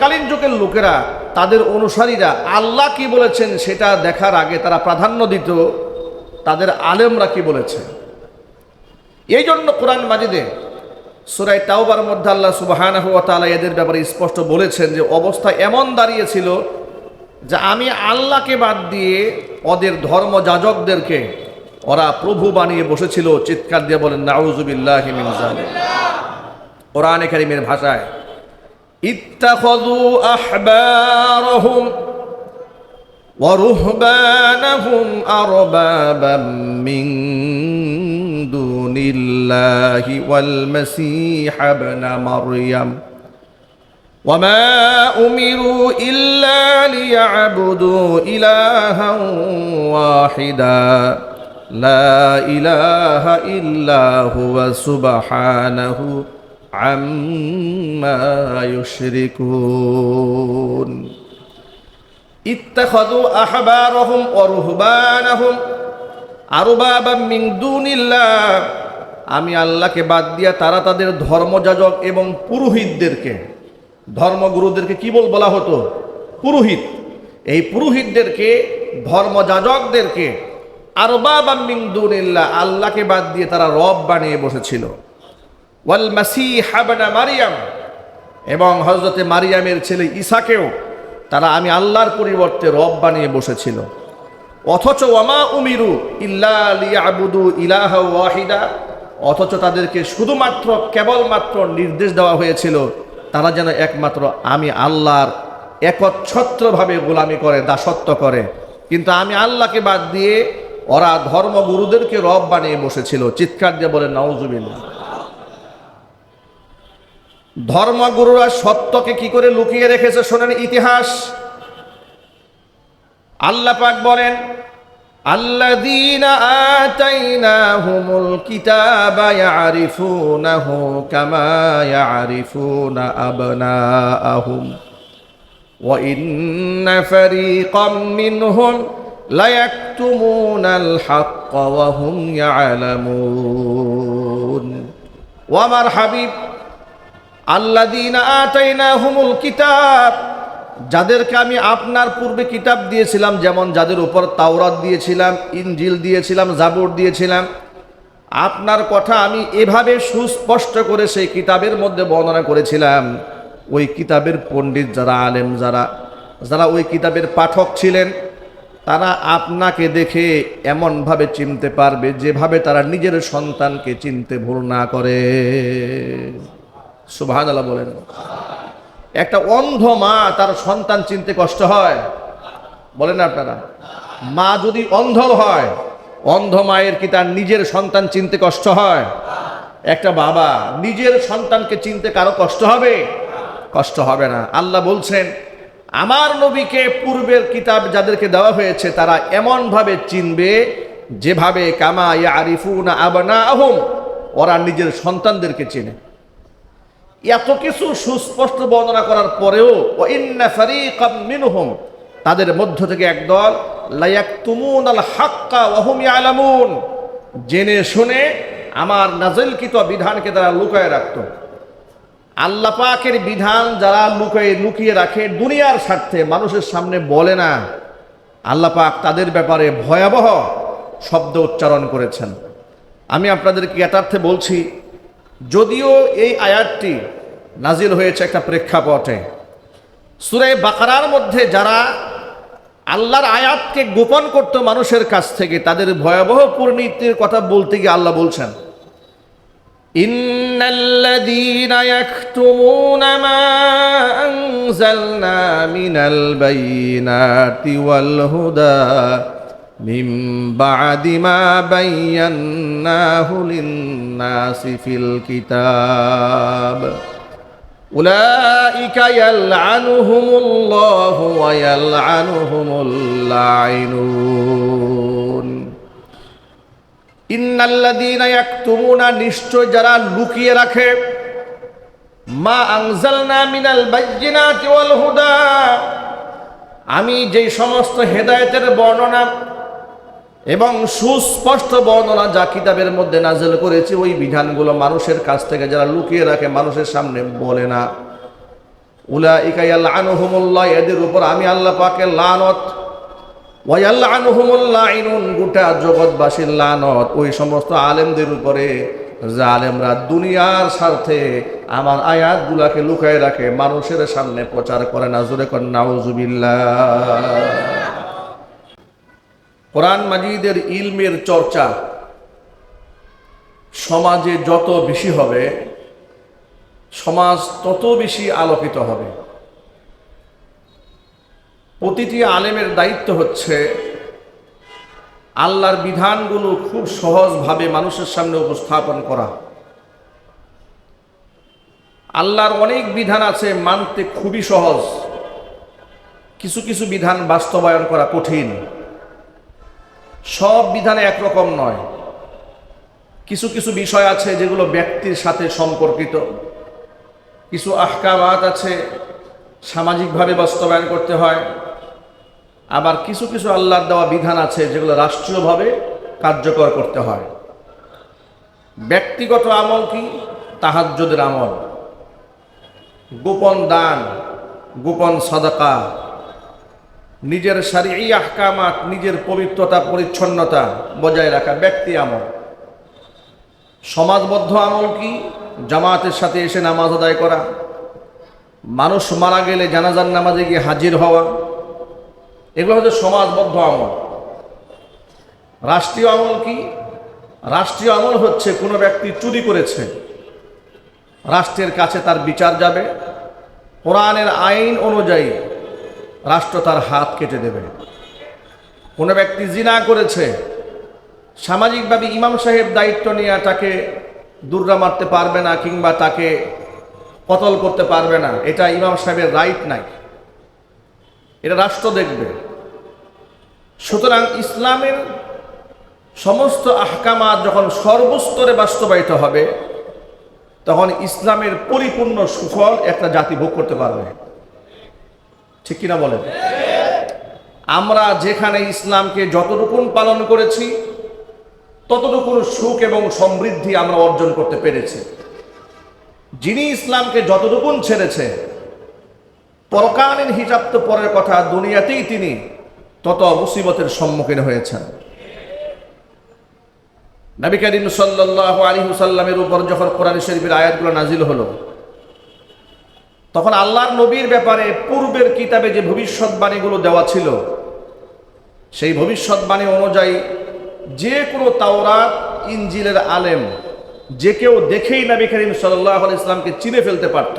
তৎকালীন যুগের লোকেরা, তাদের অনুসারীরা আল্লাহ কি বলেছেন সেটা দেখার আগে তারা প্রাধান্য দিত তাদের আলেমরা কি বলেছে। এই জন্য কোরআন মাজিদে সূরা তাওবার মধ্যে আল্লাহ সুবহানাহু ওয়া তাআলা এদের ব্যাপারে স্পষ্ট বলেছেন যে অবস্থা এমন দাঁড়িয়েছিল যে আমি আল্লাহকে বাদ দিয়ে ওদের ধর্মযাজকদেরকে ওরা প্রভু বানিয়ে বসেছিল। চিৎকার দিয়ে বলেন নাউযু বিল্লাহি মিন যালিক। কোরআনে কারীমের ভাষায় ইত্তাখাযু আহবারহুম ওয়া রুহবানাহুম আরবাবাম মিন দুনিল্লাহি ওয়াল মাসীহ ইবনে মারইয়াম وما أمروا إلا ليعبدوا إلها واحدا لا إله إلا هو سبحانه عما يشركون اتخذوا أحبارهم ورهبانهم أربابا من دون الله আমি আল্লাহকে বাদ দিয়া তারা তাদের ধর্মযাজক এবং পুরোহিতদেরকে, ধর্মগুরুদেরকে কি বলা হতো? পুরোহিত। এই পুরোহিতদেরকে, ধর্মযাজকদেরকে আরবাবাম মিন দুনিল্লাহ, আল্লাহকে বাদ দিয়ে তারা রব বানিয়ে বসেছিল। ওয়াল মাসীহ ইবনে মারইয়াম, এবং হযরতে মারিয়ামের ছেলে ঈসাকেও তারা আমি আল্লাহর পরিবর্তে রব বানিয়ে বসেছিল। অথচ ওয়ামা উমিরু ইল্লা লিয়াবুদু ইলাহা ওয়াহিদা, অথচ তাদেরকে শুধুমাত্র কেবলমাত্র নির্দেশ দেওয়া হয়েছিল তারা যেন একমাত্র আমি আল্লাহর একচ্ছত্রভাবে গোলামি করে, দাসত্ব করে। কিন্তু আমি আল্লাহকে বাদ দিয়ে ওরা ধর্মগুরুদেরকে রব বানিয়ে বসেছিল। চিৎকার দিয়ে বলে নাউজুবিল্লাহ। ধর্মগুরুরা সত্যকে কি করে লুকিয়ে রেখেছে শোনেন ইতিহাস। আল্লাহ পাক বলেন আল্লাযীনা আতাইনাহুমুল কিতাবা ইয়ারিফুনাহু কামা ইয়ারিফুনা আবনাআহুম ওয়া ইন্না ফারীকাম মিনহুম লায়াকতুমুনাল হাক্কা ওয়া হুম ইয়ালামুন। ও আমার হাবিব, আল্লাযীনা আতাইনাহুমুল কিতাব, যাদেরকে আমি আপনার পূর্বে কিতাব দিয়েছিলাম, যেমন যাদের উপর তাওরাত দিয়েছিলাম, ইনজিল দিয়েছিলাম, জাবুর দিয়েছিলাম, আপনার কথা আমি এভাবে সুস্পষ্ট করে সেই কিতাবের মধ্যে বর্ণনা করেছিলাম। ওই কিতাবের পণ্ডিত যারা, আলেম যারা, যারা ওই কিতাবের পাঠক ছিলেন, তারা আপনাকে দেখে এমনভাবে চিনতে পারবে যেভাবে তারা নিজের সন্তানকে চিনতে ভুল না করে। সুবহানাল্লাহ বলেন। একটা অন্ধ মা তার সন্তান চিনতে কষ্ট হয়, বলেন আপনারা? মা যদি অন্ধ হয়, অন্ধ মায়ের কি তার নিজের সন্তান চিনতে কষ্ট হয়? একটা বাবা নিজের সন্তানকে চিনতে কারো কষ্ট হবে? কষ্ট হবে না। আল্লাহ বলছেন আমার নবীকে পূর্বের কিতাব যাদেরকে দেওয়া হয়েছে তারা এমনভাবে চিনবে যেভাবে কামা ইয়ারিফুনা আবনাআহুম, ওরা নিজের সন্তানদেরকে চিনে। এত কিছু সুস্পষ্ট বর্ণনা করার পরেও ওয়া ইন্না ফারীকাম মিনহুম, তাদের মধ্য থেকে একদল লায়াকতুমুনাল হাক্কা ওয়া হুম ইয়ালামুন, জেনে শুনে আমার নাযিলকৃত বিধানকে তারা লুকায়ে রাখত। আল্লাহ পাকের বিধান যারা লুকিয়ে রাখে দুনিয়ার স্বার্থে, মানুষের সামনে বলে না, আল্লাহ পাক তাদের ব্যাপারে ভয়াবহ শব্দ উচ্চারণ করেছেন। আমি আপনাদেরকে যথার্থে বলছি, যদিও এই আয়াতটি নাজিল হয়েছে একটা প্রেক্ষাপটে, সূরা বাকারার মধ্যে যারা আল্লাহর আয়াতকে গোপন করত মানুষের কাছ থেকে, তাদের ভয়াবহ পরিণতির কথা বলতে গিয়ে আল্লাহ বলছেন ইন্নাল্লাযীনা ইয়াকতুমুনা মা আনজালনা মিনাল বাইয়িনাতি ওয়াল হুদা মিন বা'দি মা বায়্যানাহু লিন-নাসি ফিল কিতাব উলাইকা ইয়ালআনুহুমুল্লাহু ওয়া ইয়ালআনুহুমুল লাঈনুন। ইন্নাল্লাযীনা ইয়াকতুমুনা, নিশ্চয় যারা লুকিয়ে রাখে, মা আনজালনা মিনাল বায়্যিনাতি ওয়াল হুদা, আমি যেই সমস্ত হেদায়েতের বর্ণনা এবং সুস্পষ্ট বর্ণনা যা কিতাবের মধ্যে নাযিল করেছি, ওই বিধানগুলো মানুষের কাছ থেকে যারা লুকিয়ে রাখে, মানুষের সামনে বলে না, উলাইকা ইয়ালআনুহুমুল্লাহ, এদের উপর আমি আল্লাহ পাকের লানত, ওয়া ইয়ালআনুহুমুল লাইনুন, গোটা জগৎবাসীর লানত ওই সমস্ত আলেমদের উপরে যে আলেমরা দুনিয়ার স্বার্থে আমার আয়াতগুলাকে লুকায় রাখে, মানুষের সামনে প্রচার করে না। জোরে কর নাউজুবিল্লাহ। কোরআন মাজিদের ইলমের চর্চা সমাজে যত বেশি হবে, সমাজ তত বেশি আলোকিত হবে। প্রতিটি আলেমের দায়িত্ব হচ্ছে আল্লাহর বিধানগুলো খুব সহজভাবে মানুষের সামনে উপস্থাপন করা। আল্লাহর অনেক বিধান আছে, মানতে খুবই সহজ, কিছু কিছু বিধান বাস্তবায়ন করা কঠিন। সব বিধানে একরকম নয়, কিছু কিছু বিষয় আছে যেগুলো ব্যক্তির সাথে সম্পর্কিত, কিছু আহকামাত আছে সামাজিকভাবে বাস্তবায়ন করতে হয়, আবার কিছু কিছু আল্লাহর দেওয়া বিধান আছে যেগুলো রাষ্ট্রীয়ভাবে কার্যকর করতে হয়। ব্যক্তিগত আমল কি? তাহাজ্জুদের আমল, গোপন দান, গোপন সাদাকা, নিজের শারঈ আহকামাত, নিজের পবিত্রতা পরিচ্ছন্নতা বজায় রাখা ব্যক্তি আমল। সমাজবদ্ধ আমল কি? জামাতের সাথে এসে নামাজ আদায় করা, মানুষ মারা গেলে জানাজার নামাজে গিয়ে হাজির হওয়া, এগুলো হচ্ছে সমাজবদ্ধ আমল। রাষ্ট্রীয় আমল কি? রাষ্ট্রীয় আমল হচ্ছে কোনো ব্যক্তি চুরি করেছে, রাষ্ট্রের কাছে তার বিচার যাবে, কোরআনের আইন অনুযায়ী রাষ্ট্র তার হাত কেটে দেবে। কোনো ব্যক্তি জিনা করেছে, সামাজিকভাবে ইমাম সাহেব দায়িত্ব নিয়ে তাকে দুর্রা মারতে পারবে না কিংবা তাকে কতল করতে পারবে না, এটা ইমাম সাহেবের রাইট নাই, এটা রাষ্ট্র দেখবে। সুতরাং ইসলামের সমস্ত আহকামাত যখন সর্বস্তরে বাস্তবায়িত হবে, তখন ইসলামের পরিপূর্ণ সুফল একটা জাতি ভোগ করতে পারবে। ঠিক কিনা বলেন? আমরা যেখানে ইসলামকে যতটুকু পালন করেছি, ততটুকু সুখ এবং সমৃদ্ধি আমরা অর্জন করতে পেরেছি। যিনি ইসলামকে যতটুকু ছেড়েছে, পরকালীন হিসাব তো পরের কথা, দুনিয়াতেই তিনি তত মুসিবতের সম্মুখীন হয়েছেন। নবী করিম সাল্লাল্লাহু আলাইহি ওয়াসাল্লামের উপর যখন কোরআন শরীফের আয়াতগুলো নাজিল হলো, তখন আল্লাহর নবীর ব্যাপারে পূর্বের কিতাবে যে ভবিষ্যৎবাণীগুলো দেওয়া ছিল, সেই ভবিষ্যৎবাণী অনুযায়ী যে কোনো তাওরাত ইনজিলের আলেম যে কেউ দেখেই নবী করিম সাল্লাল্লাহু আলাইহি ওয়াসাল্লামকে চিনে ফেলতে পারত।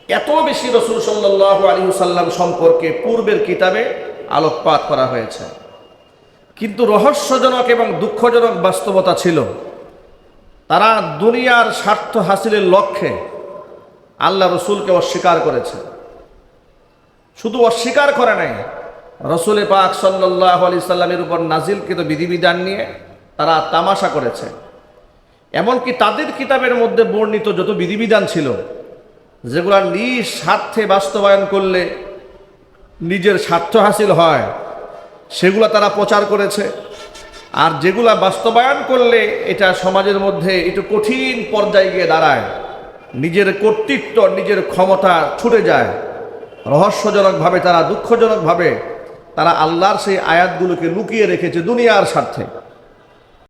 এত বেশি রাসূল সাল্লাল্লাহু আলাইহি ওয়াসাল্লাম সম্পর্কে পূর্বের কিতাবে আলোকপাত করা হয়েছে। কিন্তু রহস্যজনক এবং দুঃখজনক বাস্তবতা ছিল, তারা দুনিয়ার স্বার্থ হাসিলের লক্ষ্যে আল্লাহ রসুলকে অস্বীকার করেছে। শুধু অস্বীকার করে নাই, রসুল পাক সাল্লাল্লাহু আলাইহি সাল্লামের উপর নাজিলকৃত বিধিবিধান নিয়ে তারা তামাশা করেছে। এমনকি তাদের কিতাবের মধ্যে বর্ণিত যত বিধিবিধান ছিল, যেগুলো নিজ স্বার্থে বাস্তবায়ন করলে নিজের স্বার্থ হাসিল হয়, সেগুলো তারা প্রচার করেছে। আর যেগুলা বাস্তবায়ন করলে এটা সমাজের মধ্যে একটু কঠিন পর্যায়ে গিয়ে দাঁড়ায়, নিজের কর্তৃত্ব, নিজের ক্ষমতা ছুটে যায়, রহস্যজনকভাবে তারা, দুঃখজনকভাবে তারা আল্লাহর সেই আয়াতগুলোকে লুকিয়ে রেখেছে দুনিয়ার স্বার্থে।